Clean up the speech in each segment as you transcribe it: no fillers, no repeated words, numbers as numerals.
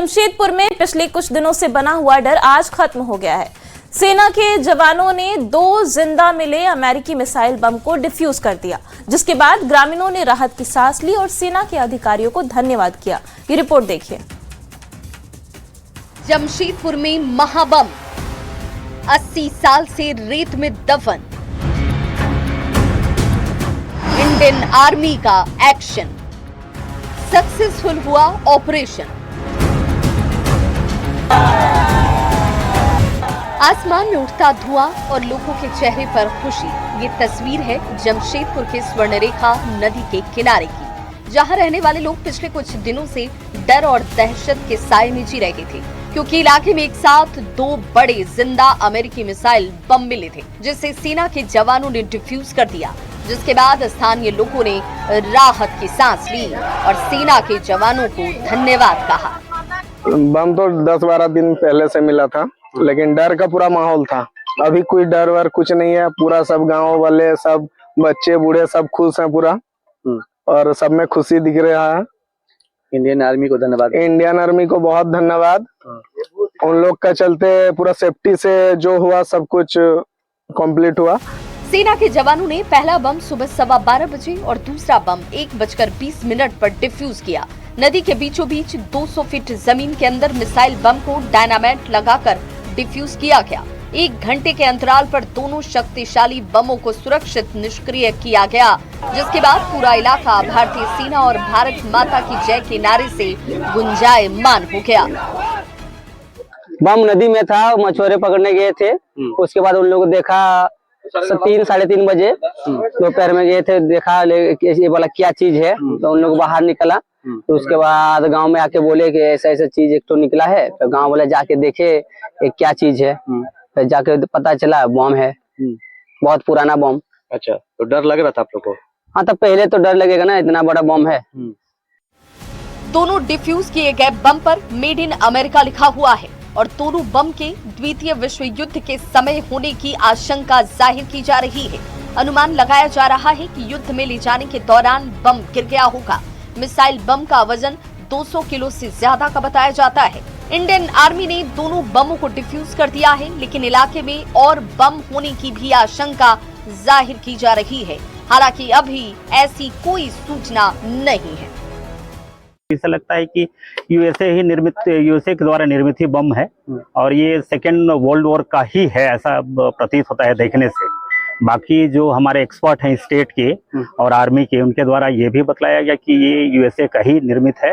जमशेदपुर में पिछले कुछ दिनों से बना हुआ डर आज खत्म हो गया है। सेना के जवानों ने 2 जिंदा मिले अमेरिकी मिसाइल बम को डिफ्यूज कर दिया, जिसके बाद ग्रामीणों ने राहत की सांस ली और सेना के अधिकारियों को धन्यवाद किया। ये रिपोर्ट देखिए। जमशेदपुर में महाबम, 80 साल से रेत में दफन। इंडियन आर्मी का एक्शन, सक्सेसफुल हुआ ऑपरेशन। आसमान में उठता धुआं और लोगों के चेहरे पर खुशी। ये तस्वीर है जमशेदपुर के स्वर्णरेखा नदी के किनारे की, जहां रहने वाले लोग पिछले कुछ दिनों से डर और दहशत के साए में जी रहे थे, क्योंकि इलाके में एक साथ 2 बड़े जिंदा अमेरिकी मिसाइल बम मिले थे, जिसे सेना के जवानों ने डिफ्यूज कर दिया, जिसके बाद स्थानीय लोगों ने राहत की सांस ली और सेना के जवानों को धन्यवाद कहा। बम तो 10-12 दिन पहले से मिला था, लेकिन डर का पूरा माहौल था। अभी कोई डर वर कुछ नहीं है। पूरा सब गांव वाले, सब बच्चे बूढ़े सब खुश हैं पूरा, और सब में खुशी दिख रहा है। इंडियन आर्मी को धन्यवाद। इंडियन आर्मी को बहुत धन्यवाद। उन लोग का चलते पूरा सेफ्टी से जो हुआ सब कुछ कंप्लीट हुआ। सेना के जवानों ने पहला बम सुबह 12:15 बजे और दूसरा बम 1:20 पर डिफ्यूज किया। नदी के बीचों बीच 200 फीट जमीन के अंदर मिसाइल बम को डायनामाइट लगाकर डिफ्यूज किया गया। 1 घंटे के अंतराल पर दोनों शक्तिशाली बमों को सुरक्षित निष्क्रिय किया गया, जिसके बाद पूरा इलाका भारतीय सेना और भारत माता की जय के नारे से गुंजायमान हो गया। बम नदी में था, मछुआरे पकड़ने गए थे। उसके बाद उन लोगों को देखा 3-3:30 बजे दोपहर में गए थे, देखा ये वाला क्या चीज है, तो उन लोग बाहर निकला। तो उसके बाद गांव में आके बोले कि ऐसा ऐसा चीज एक तो निकला है। तो गांव वाले जाके देखे एक क्या चीज है, तो जाके पता चला बम है, बहुत पुराना बम। अच्छा, तो डर लग रहा था आप लोग को? हाँ, तो पहले तो डर लगेगा ना, इतना बड़ा बम है। दोनों डिफ्यूज किए गए बम पर मेड इन अमेरिका लिखा हुआ है और दोनों बम के द्वितीय विश्व युद्ध के समय होने की आशंका जाहिर की जा रही है। अनुमान लगाया जा रहा है कि युद्ध में ले जाने के दौरान बम गिर गया होगा। मिसाइल बम का वजन 200 किलो से ज्यादा का बताया जाता है। इंडियन आर्मी ने दोनों बमों को डिफ्यूज कर दिया है, लेकिन इलाके में और बम होने की भी आशंका जाहिर की जा रही है। हालांकि अभी ऐसी कोई सूचना नहीं है। ऐसा लगता है कि यूएसए के द्वारा निर्मित ही बम है और ये सेकेंड वर्ल्ड वॉर का ही है, ऐसा प्रतीत होता है देखने से। बाकी जो हमारे एक्सपर्ट हैं स्टेट के और आर्मी के, उनके द्वारा ये भी बतलाया गया कि ये यूएसए का ही निर्मित है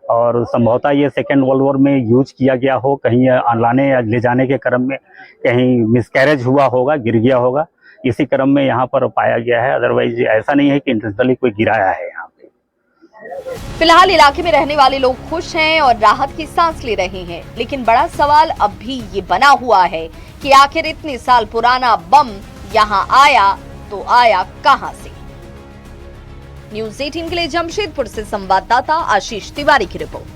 और संभवतः ये सेकेंड वर्ल्ड वॉर में यूज किया गया हो, कहीं लाने या ले जाने के क्रम में कहीं मिसकैरेज हुआ होगा, गिर गया होगा, इसी क्रम में यहाँ पर पाया गया है। अदरवाइज ऐसा नहीं है कि इंटेंशनली कोई गिराया है यहाँ पे। फिलहाल इलाके में रहने वाले लोग खुश हैं और राहत की सांस ले रहे हैं, लेकिन बड़ा सवाल अब भी ये बना हुआ है कि आखिर इतने साल पुराना बम यहाँ आया तो आया कहां से। न्यूज़ 18 के लिए जमशेदपुर से संवाददाता आशीष तिवारी की रिपोर्ट।